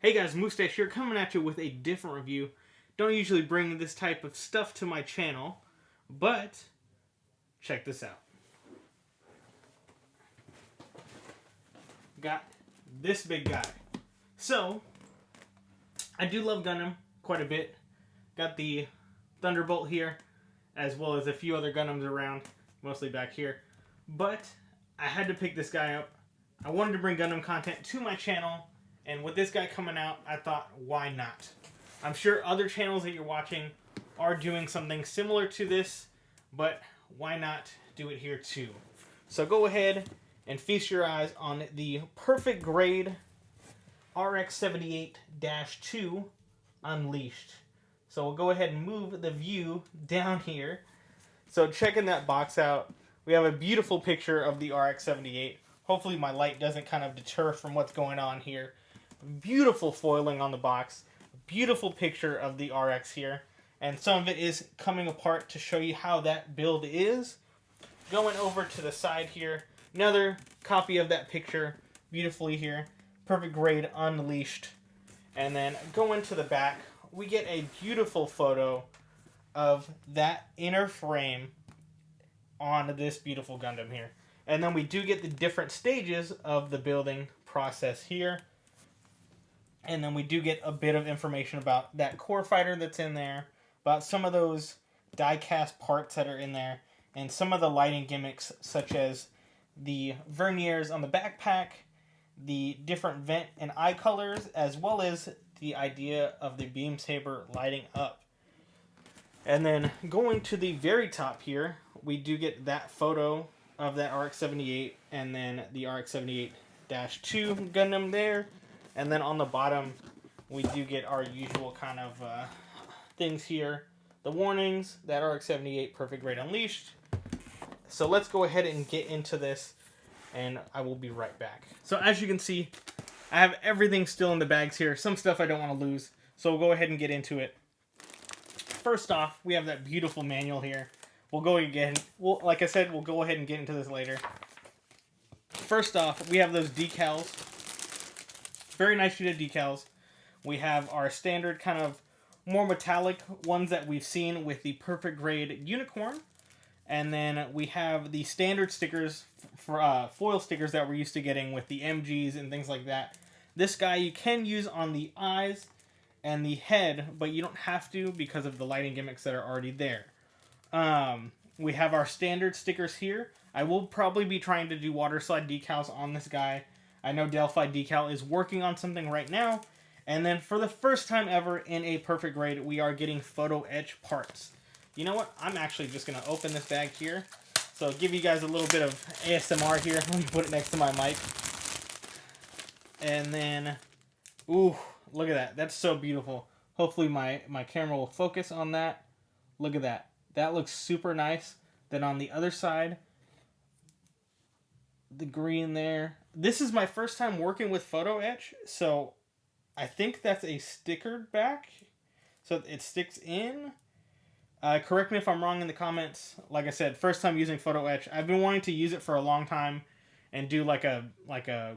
Hey guys, Moustache here, coming at you with a different review. Don't usually bring this type of stuff to my channel, but check this out. Got this big guy. So, I do love Gundam quite a bit. Got the Thunderbolt here, as well as a few other Gundams around, mostly back here. But I had to pick this guy up. I wanted to bring Gundam content to my channel, and with this guy coming out, I thought, why not? I'm sure other channels that you're watching are doing something similar to this, but why not do it here too? So go ahead and feast your eyes on the perfect grade RX-78-2 Unleashed. So we'll go ahead and move the view down here. So checking that box out, we have a beautiful picture of the RX-78. Hopefully my light doesn't kind of deter from what's going on here. Beautiful foiling on the box. Beautiful picture of the RX here. And some of it is coming apart to show you how that build is. Going over to the side here, another copy of that picture beautifully here. Perfect grade Unleashed. And then going to the back, we get a beautiful photo of that inner frame on this beautiful Gundam here. And then we do get the different stages of the building process here. And then we do get a bit of information about that core fighter that's in there, about some of those die-cast parts that are in there, and some of the lighting gimmicks, such as the verniers on the backpack, the different vent and eye colors, as well as the idea of the beam saber lighting up. And then going to the very top here, we do get that photo of that RX-78, and then the RX-78-2 Gundam there. And then on the bottom, we do get our usual kind of things here. The warnings, that RX-78 Perfect Grade Unleashed. So let's go ahead and get into this, and I will be right back. So as you can see, I have everything still in the bags here. Some stuff I don't want to lose, so we'll go ahead and get into it. First off, we have that beautiful manual here. We'll go again. Like I said, we'll go ahead and get into this later. First off, we have those decals. Very nice sheet of decals. We have our standard kind of more metallic ones that we've seen with the Perfect Grade Unicorn. And then we have the standard stickers, for foil stickers that we're used to getting with the MGs and things like that. This guy you can use on the eyes and the head, but you don't have to because of the lighting gimmicks that are already there. We have our standard stickers here. I will probably be trying to do water slide decals on this guy. I know Delphi Decal is working on something right now. And then for the first time ever in a Perfect Grade, we are getting photo etch parts. You know what? I'm actually just going to open this bag here. So give you guys a little bit of ASMR here. Let me put it next to my mic. And then, ooh, look at that. That's so beautiful. Hopefully my camera will focus on that. Look at that. That looks super nice. Then on the other side, the green there. This is my first time working with photo etch, so I think that's a stickered back, so it sticks in. Correct me if I'm wrong in the comments. Like I said, first time using photo etch. I've been wanting to use it for a long time and do like a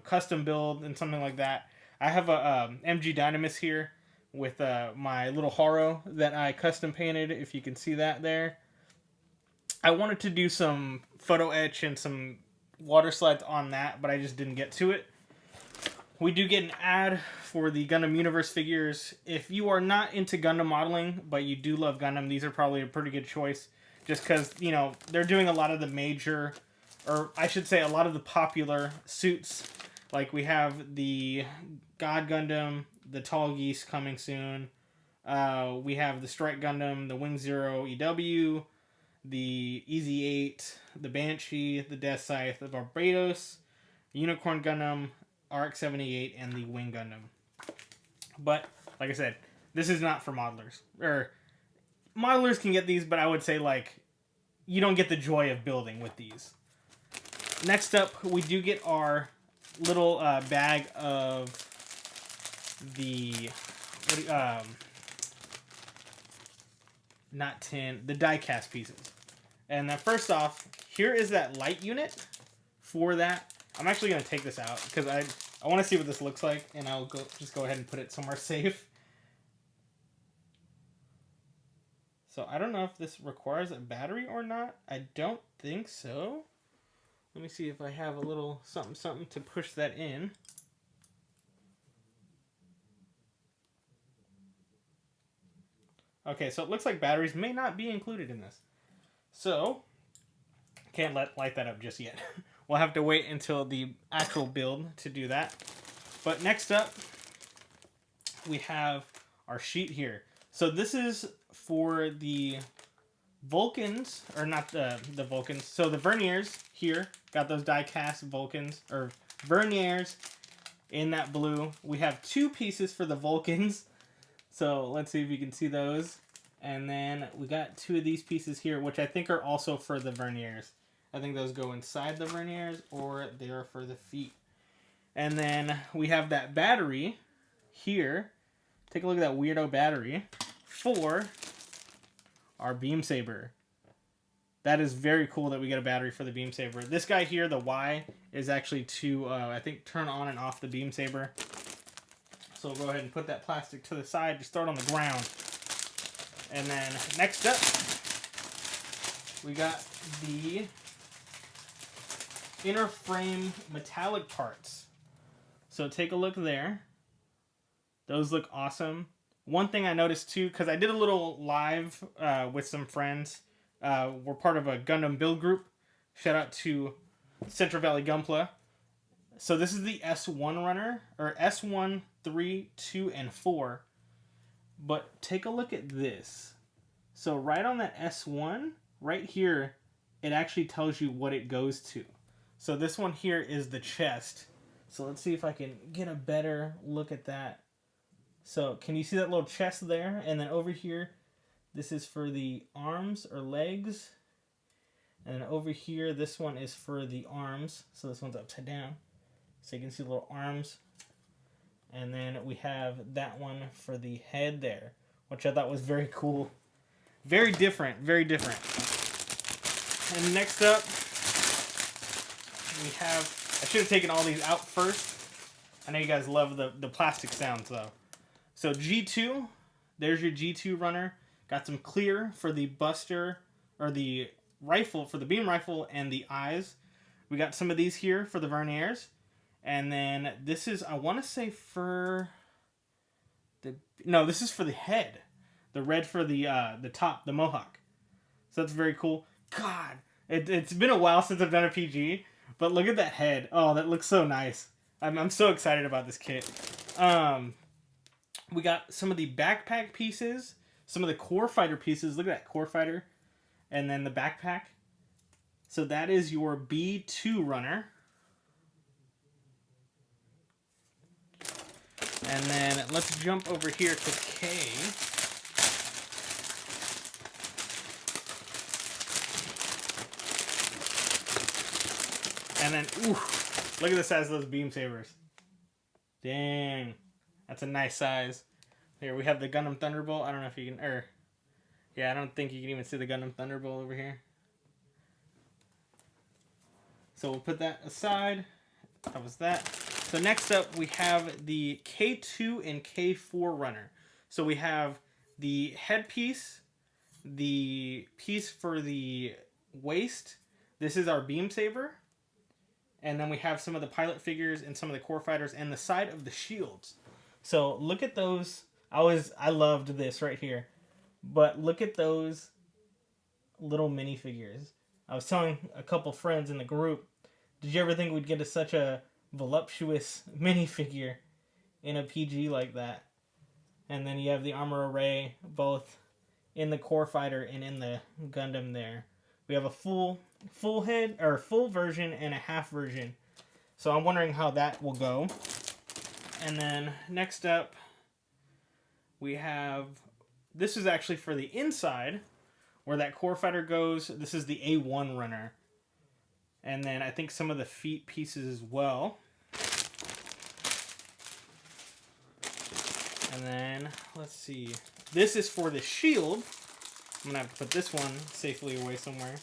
custom build and something like that. I have a MG Dynamis here with my little Haro that I custom painted, if you can see that there. I wanted to do some photo etch and some water slides on that, but I just didn't get to it. We do get an ad for the Gundam Universe figures. If you are not into Gundam modeling, but you do love Gundam, these are probably a pretty good choice. Just because, you know, they're doing a lot of the major, or I should say a lot of the popular suits. Like we have the God Gundam, the Tall Geese coming soon. We have the Strike Gundam, the Wing Zero EW, the Easy 8, the Banshee, the Death Scythe, the Barbados, Unicorn Gundam, RX-78, and the Wing Gundam. But, like I said, this is not for modelers. Modelers can get these, but I would say, like, you don't get the joy of building with these. Next up, we do get our little bag of the... not tin, the die-cast pieces. And then first off, here is that light unit for that. I'm actually going to take this out because I want to see what this looks like, and I'll just go ahead and put it somewhere safe. So I don't know if this requires a battery or not. I don't think so. Let me see if I have a little something to push that in. Okay, so it looks like batteries may not be included in this. So, can't light that up just yet. We'll have to wait until the actual build to do that. But next up, we have our sheet here. So this is for the Vulcans, or not the Vulcans. So the Verniers here, got those die-cast Vulcans, or Verniers in that blue. We have 2 pieces for the Vulcans. So let's see if you can see those. And then we got 2 of these pieces here, which I think are also for the Verniers. I think those go inside the Verniers, or they are for the feet. And then we have that battery here. Take a look at that weirdo battery for our beam saber. That is very cool that we get a battery for the beam saber. This guy here, the Y, is actually to, I think, turn on and off the beam saber. So we'll go ahead and put that plastic to the side to start on the ground. And then next up, we got the inner frame metallic parts. So take a look there. Those look awesome. One thing I noticed too, because I did a little live with some friends. We're part of a Gundam build group. Shout out to Central Valley Gunpla. So this is the S1 runner, or S1, 3, 2, and 4. But take a look at this. So right on that S1, right here, it actually tells you what it goes to. So this one here is the chest. So let's see if I can get a better look at that. So can you see that little chest there? And then over here, this is for the arms or legs. And then over here, this one is for the arms. So this one's upside down. So you can see the little arms. And then we have that one for the head there, which I thought was very cool. Very different, very different. And next up, we have, I should have taken all these out first. I know you guys love the plastic sounds though. So G2, there's your G2 runner. Got some clear for the buster, or the rifle, for the beam rifle and the eyes. We got some of these here for the Verniers. And then this is, I want to say for the, no, this is for the head. The red for the top, the mohawk. So that's very cool. God, it's been a while since I've done a PG, but look at that head. Oh, that looks so nice. I'm so excited about this kit. We got some of the backpack pieces, some of the core fighter pieces. Look at that core fighter. And then the backpack. So that is your B2 runner. And then let's jump over here to K. And then, ooh, look at the size of those beam sabers. Dang. That's a nice size. Here, we have the Gundam Thunderbolt. I don't know if you can, yeah, I don't think you can even see the Gundam Thunderbolt over here. So we'll put that aside. That was that. So next up, we have the K2 and K4 runner. So we have the headpiece, the piece for the waist. This is our beam saber. And then we have some of the pilot figures and some of the core fighters and the side of the shields. So look at those. I loved this right here. But look at those little minifigures. I was telling a couple friends in the group, did you ever think we'd get such a voluptuous minifigure in a PG like that? And then you have the armor array both in the core fighter and in the Gundam there. We have a full head, or full version and a half version. So I'm wondering how that will go. And then next up, we have, this is actually for the inside where that core fighter goes. This is the A1 runner. And then I think some of the feet pieces as well. And then, let's see. This is for the shield. I'm going to have to put this one safely away somewhere.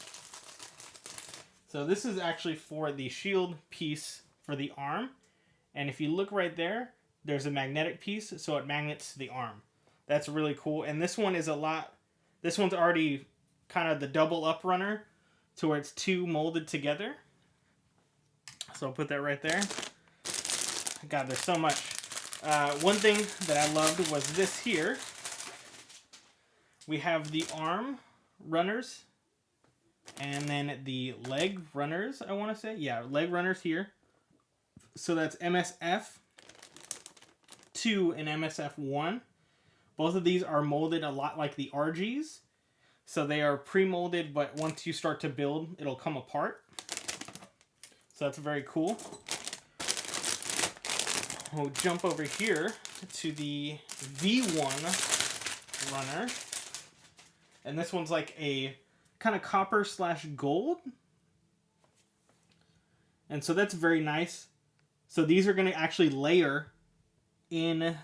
So this is actually for the shield piece for the arm. And if you look right there, there's a magnetic piece, so it magnets to the arm. That's really cool. And this one is this one's already kind of the double up runner to where it's two molded together. So I'll put that right there. God, there's so much. One thing that I loved was this here. We have the arm runners and then the leg runners, I want to say. Yeah, leg runners here. So that's MSF2 and MSF1. Both of these are molded a lot like the RGs. So they are pre-molded, but once you start to build, it'll come apart. So that's very cool. We'll jump over here to the V1 runner. And this one's like a kind of copper / gold. And so that's very nice. So these are going to actually layer in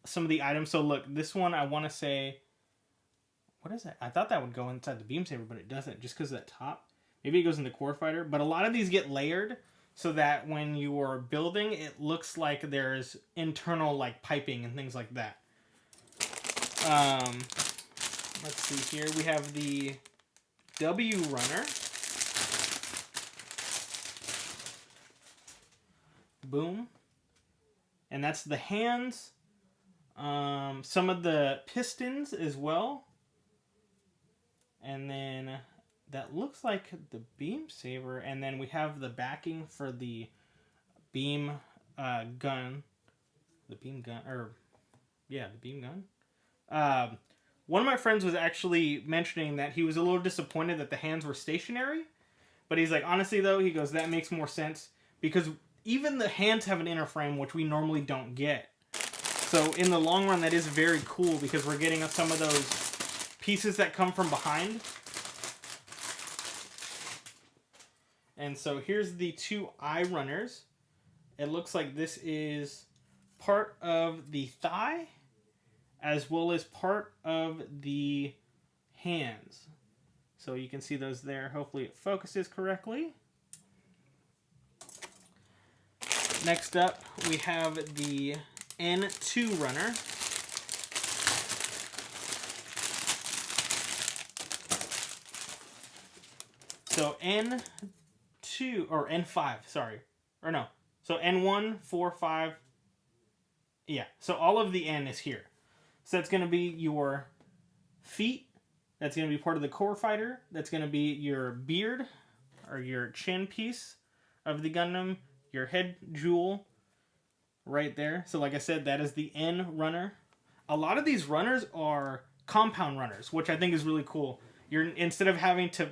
some of the items. So look, this one I want to say, what is that? I thought that would go inside the beam saber, but it doesn't, just because of that top. Maybe it goes in the core fighter. But a lot of these get layered so that when you are building, it looks like there's internal like piping and things like that. Let's see here. We have the W runner. Boom. And that's the hands. Some of the pistons as well. And then that looks like the beam saber. And then we have the backing for the beam gun. The beam gun, or yeah, the beam gun. One of my friends was actually mentioning that he was a little disappointed that the hands were stationary. But he's like, honestly though, he goes, that makes more sense. Because even the hands have an inner frame, which we normally don't get. So in the long run, that is very cool because we're getting some of those pieces that come from behind. And so here's the two eye runners. It looks like this is part of the thigh as well as part of the hands. So you can see those there. Hopefully it focuses correctly. Next up, we have the N2 runner. So N2, or N5, sorry. Or no. So N1, 4, 5. Yeah, so all of the N is here. So that's going to be your feet. That's going to be part of the core fighter. That's going to be your beard, or your chin piece of the Gundam. Your head jewel right there. So like I said, that is the N runner. A lot of these runners are compound runners, which I think is really cool. You're, instead of having to,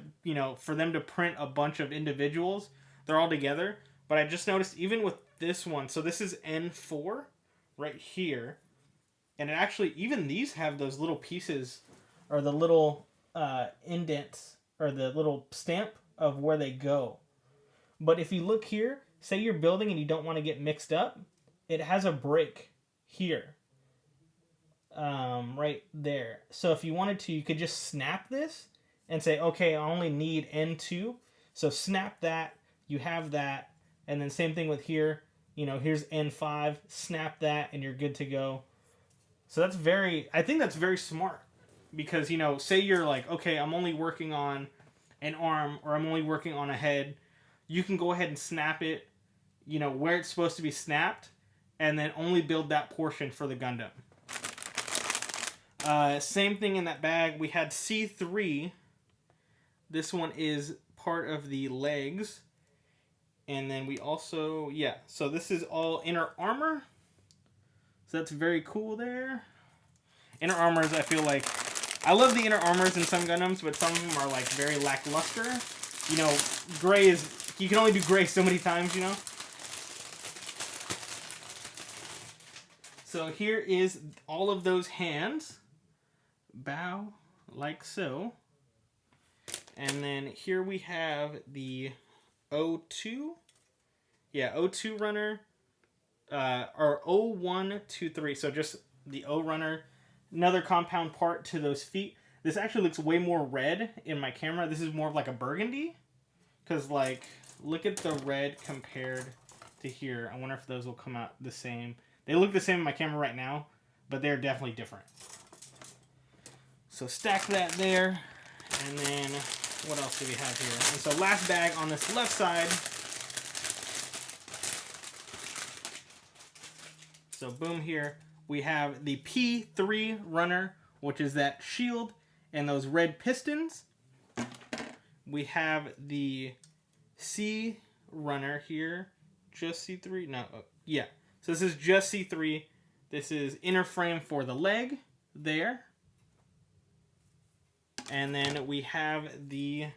for them to print a bunch of individuals, they're all together. But I just noticed even with this one, so this is N4 right here. And it actually, even these have those little pieces, or the little indents, or the little stamp of where they go. But if you look here, say you're building and you don't want to get mixed up, it has a break here. Right there. So if you wanted to, you could just snap this and say, okay, I only need N2. So snap that, you have that, and then same thing with here. Here's N5, snap that, and you're good to go. So I think that's very smart. Because, say you're like, okay, I'm only working on an arm, or I'm only working on a head. You can go ahead and snap it, where it's supposed to be snapped, and then only build that portion for the Gundam. Same thing in that bag. We had C3. This one is part of the legs. And then we also, so this is all inner armor. So that's very cool there. Inner armors, I feel like, I love the inner armors in some Gundams, but some of them are like very lackluster. Gray is, you can only do gray so many times, So here is all of those hands. Bow, like so. And then here we have the O2. Yeah, O2 runner. Or O1, 2, 3. So just the O runner. Another compound part to those feet. This actually looks way more red in my camera. This is more of like a burgundy. Because, look at the red compared to here. I wonder if those will come out the same. They look the same in my camera right now, but they're definitely different. So stack that there, and then what else do we have here? And so last bag on this left side. So boom, here we have the P3 runner, which is that shield and those red pistons. We have the C runner here, just C3. No, yeah. So this is just C3. This is inner frame for the leg there. And then we have the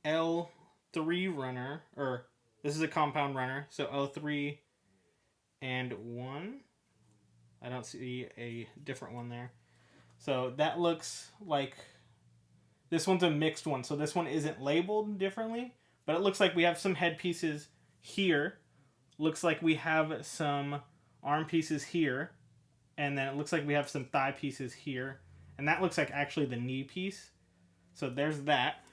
L3 runner, or this is a compound runner, so L3 and 1. I don't see a different one there. So that looks like this one's a mixed one. So this one isn't labeled differently, but it looks like we have some head pieces here. Looks like we have some arm pieces here. And then it looks like we have some thigh pieces here. And that looks like actually the knee piece. So there's that.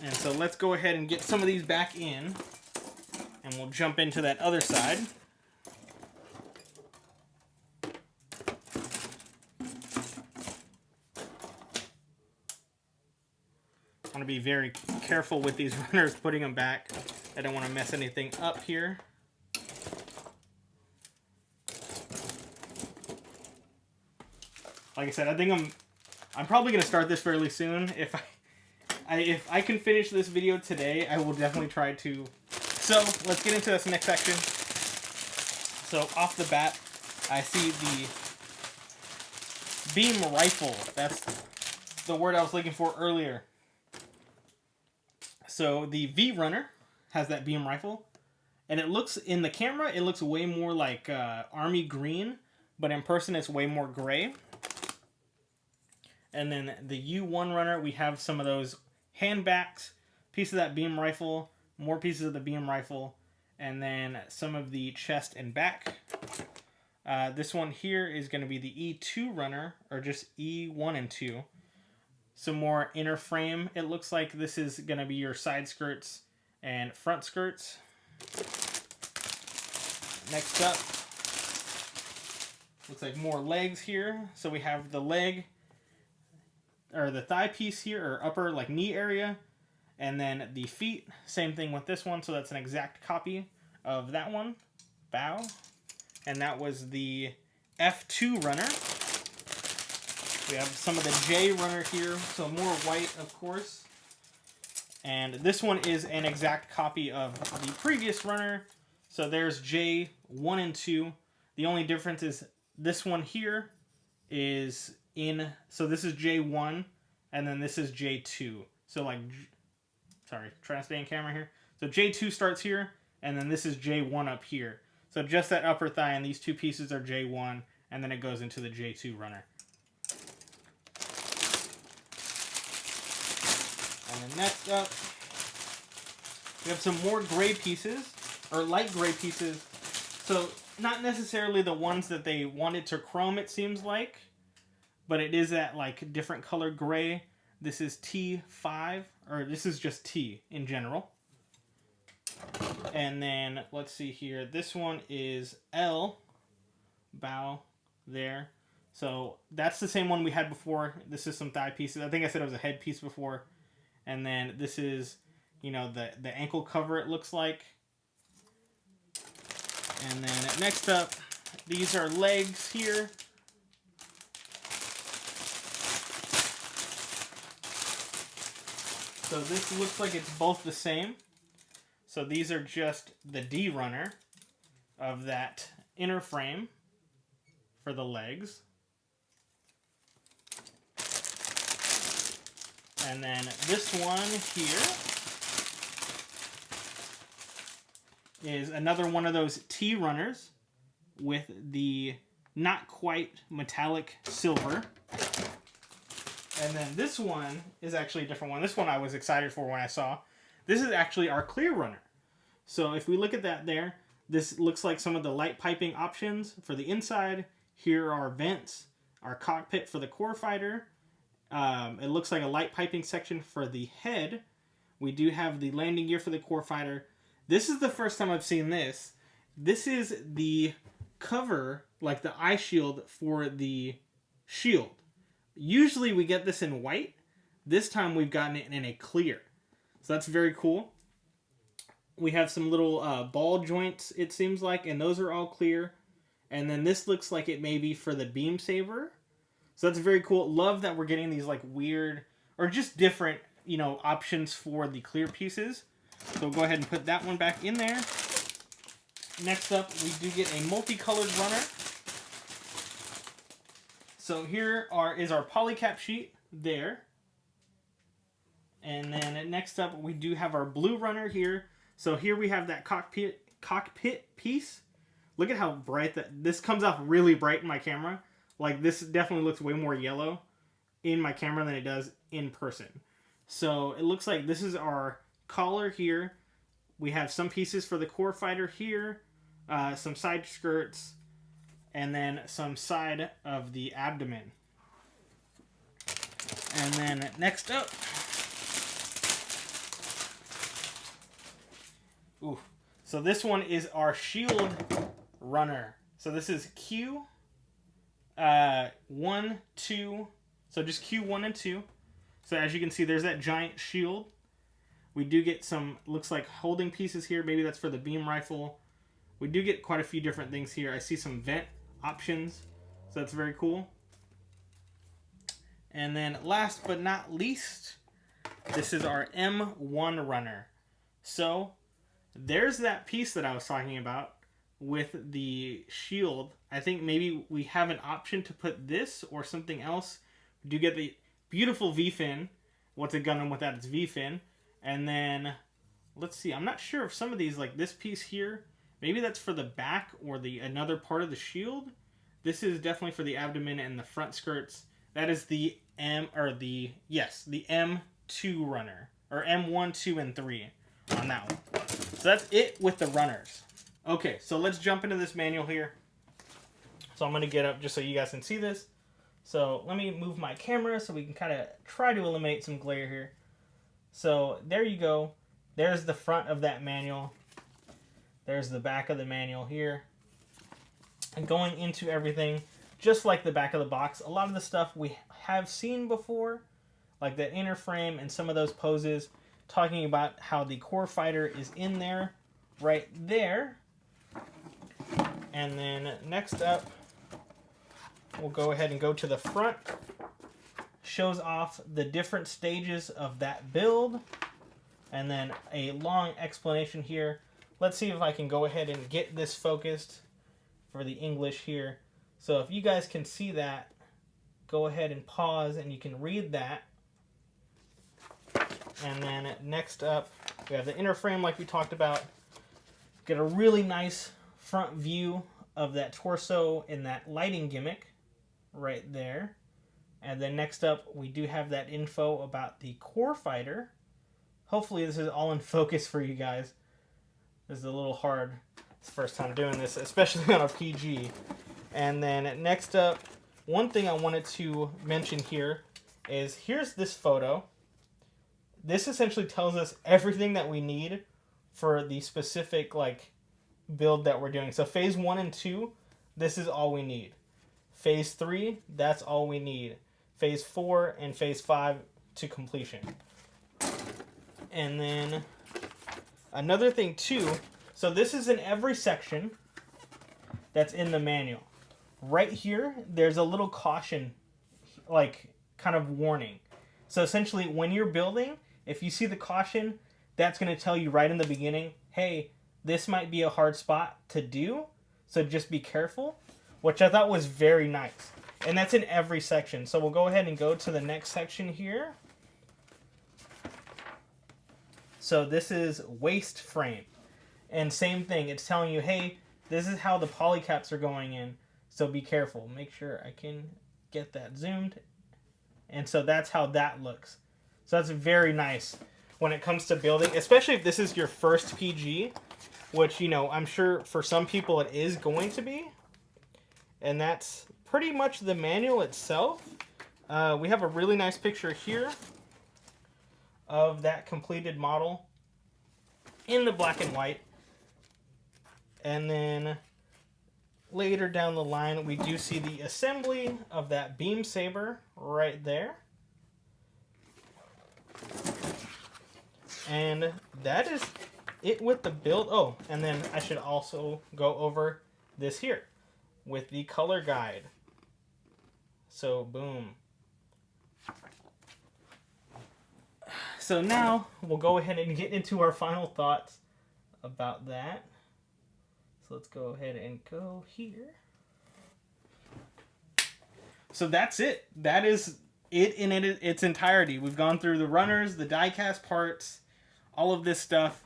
And so let's go ahead and get some of these back in. And we'll jump into that other side. I want to be very careful with these runners, putting them back. I don't want to mess anything up here. Like I said, I think I'm probably going to start this fairly soon. If I can finish this video today, I will definitely try to. So let's get into this next section. So off the bat, I see the beam rifle. That's the word I was looking for earlier. So the V runner has that beam rifle, and it looks in the camera, it looks way more like army green, but in person it's way more gray. And then the U1 runner, we have some of those handbacks, piece of that beam rifle, more pieces of the beam rifle, and then some of the chest and back. This one here is going to be the E2 runner, or just E1 and 2. Some more inner frame. It looks like this is going to be your side skirts and front skirts. Next up, looks like more legs here. So we have the leg, or the thigh piece here, or upper like knee area, and then the feet. Same thing with this one, so that's an exact copy of that one. Bow. And that was the F2 runner. We have some of the J runner here, so more white, of course. And this one is an exact copy of the previous runner. So there's J1 and 2. The only difference is this one here is in, so this is J1, and then this is J2. So like, sorry, trying to stay in camera here. So J2 starts here, and then this is J1 up here. So just that upper thigh, and these two pieces are J1, and then it goes into the J2 runner. And then next up, we have some more gray pieces, or light gray pieces. So not necessarily the ones that they wanted to chrome, it seems like, but it is that like different color gray. This is T5, or this is just T in general. And then let's see here. This one is L, bow there. So that's the same one we had before. This is some thigh pieces. I think I said it was a head piece before. And then this is, you know, the ankle cover, it looks like. And then next up, these are legs here. So this looks like it's both the same. So these are just the D runner of that inner frame for the legs. And then this one here is another one of those T runners with the not quite metallic silver. And then this one is actually a different one. This one I was excited for when I saw. This is actually our clear runner. So if we look at that there, this looks like some of the light piping options for the inside. Here are vents, our cockpit for the core fighter. It looks like a light piping section for the head. We do have the landing gear for the core fighter. This is the first time I've seen this. This is the cover, like the eye shield for the shield. Usually we get this in white. This time we've gotten it in a clear. So that's very cool. We have some little ball joints, it seems like, and those are all clear. And then this looks like it may be for the beam saber. So that's very cool. Love that we're getting these like weird, or just different, you know, options for the clear pieces. So we'll go ahead and put that one back in there. Next up, we do get a multicolored runner. So here is our polycap sheet there. And then next up, we do have our blue runner here. So here we have that cockpit piece. Look at how bright this comes off really bright in my camera. Like this definitely looks way more yellow in my camera than it does in person. So it looks like this is our collar here. We have some pieces for the core fighter here, some side skirts, and then some side of the abdomen. And then next up, so this one is our shield runner. So this is Q 1, 2. So just Q1 and 2. So as you can see, there's that giant shield. We do get some, looks like holding pieces here. Maybe that's for the beam rifle. We do get quite a few different things here. I see some vent options. So that's very cool. And then last but not least, this is our M1 runner. So there's that piece that I was talking about with the shield. I think maybe we have an option to put this or something else. We do get the beautiful V-fin. What's a Gundam without its V-fin? And then, let's see, I'm not sure if some of these, like this piece here, maybe that's for the back or another part of the shield. This is definitely for the abdomen and the front skirts. That is the the M2 runner, or M1, 2, and 3 on that one. So that's it with the runners. Okay, so let's jump into this manual here. So I'm going to get up just so you guys can see this. So let me move my camera so we can kind of try to eliminate some glare here. So there you go. There's the front of that manual. There's the back of the manual here. And going into everything, just like the back of the box, a lot of the stuff we have seen before, like the inner frame and some of those poses, talking about how the core fighter is in there, right there. And then next up, we'll go ahead and go to the front. Shows off the different stages of that build. And then a long explanation here. Let's see if I can go ahead and get this focused for the English here. So if you guys can see that, go ahead and pause and you can read that. And then next up, we have the inner frame like we talked about. Get a really nice front view of that torso in that lighting gimmick right there. And then next up, we do have that info about the core fighter. Hopefully this is all in focus for you guys. This is a little hard. It's the first time doing this, especially on a PG. And then next up, one thing I wanted to mention here is here's this photo. This essentially tells us everything that we need for the specific build that we're doing. So phase 1 and 2, this is all we need. Phase 3, that's all we need. Phase 4 and phase 5 to completion. And then another thing too, so this is in every section that's in the manual. Right here, there's a little caution, kind of warning. So essentially, when you're building, if you see the caution, that's going to tell you right in the beginning, hey, this might be a hard spot to do, so just be careful, which I thought was very nice. And that's in every section. So we'll go ahead and go to the next section here. So this is waist frame. And same thing, it's telling you, hey, this is how the polycaps are going in, so be careful. Make sure I can get that zoomed. And so that's how that looks. So that's very nice when it comes to building, especially if this is your first PG, which, I'm sure for some people it is going to be. And that's pretty much the manual itself. We have a really nice picture here of that completed model. in the black and white. And then later down the line, we do see the assembly of that beam saber right there. And that is it with the build. Oh, and then I should also go over this here with the color guide. So, boom. So now we'll go ahead and get into our final thoughts about that. So let's go ahead and go here. So that's it. That is it in its entirety. We've gone through the runners, the die-cast parts, all of this stuff.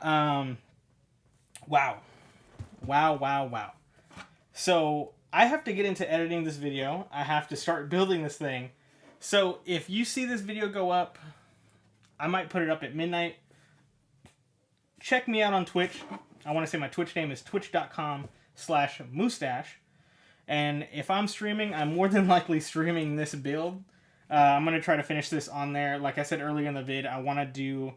Wow. Wow. So I have to get into editing this video. I have to start building this thing. So if you see this video go up, I might put it up at midnight. Check me out on Twitch. I want to say my Twitch name is twitch.com/moustache. And if I'm streaming, I'm more than likely streaming this build. I'm going to try to finish this on there. Like I said earlier in the vid, I want to do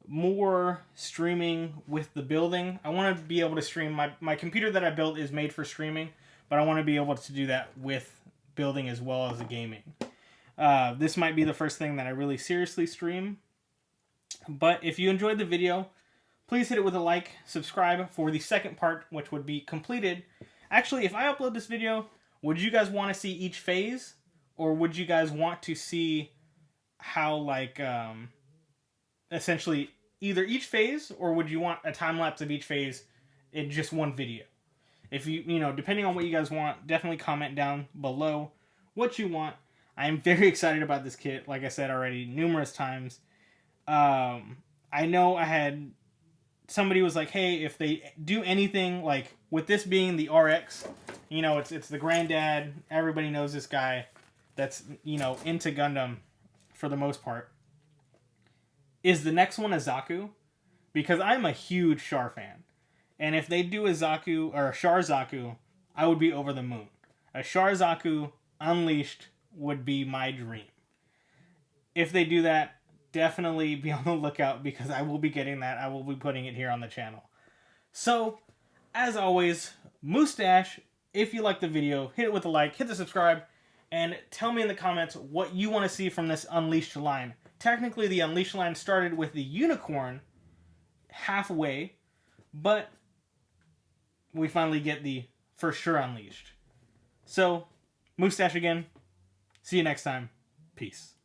more streaming with the building. I want to be able to stream. My computer that I built is made for streaming, but I want to be able to do that with building as well as the gaming. This might be the first thing that I really seriously stream. But if you enjoyed the video, please hit it with a like, subscribe for the second part, which would be completed. Actually, if I upload this video, would you guys want to see each phase? Or would you guys want to see how, like, essentially either each phase, or would you want a time-lapse of each phase in just one video? If you know, depending on what you guys want, definitely comment down below what you want. I am very excited about this kit, like I said already numerous times. I know somebody was like, hey, if they do anything, like, with this being the RX, you know, it's the granddad, everybody knows this guy that's, you know, into Gundam for the most part. Is the next one a Zaku? Because I'm a huge Char fan. And if they do a Zaku, or a Char Zaku, I would be over the moon. A Char Zaku Unleashed would be my dream. If they do that, definitely be on the lookout, because I will be getting that. I will be putting it here on the channel. So, as always, Moustache, if you like the video, hit it with a like, hit the subscribe, and tell me in the comments what you want to see from this Unleashed line. Technically, the Unleashed line started with the Unicorn halfway, but we finally get the for sure Unleashed. So, Moustache again. See you next time. Peace.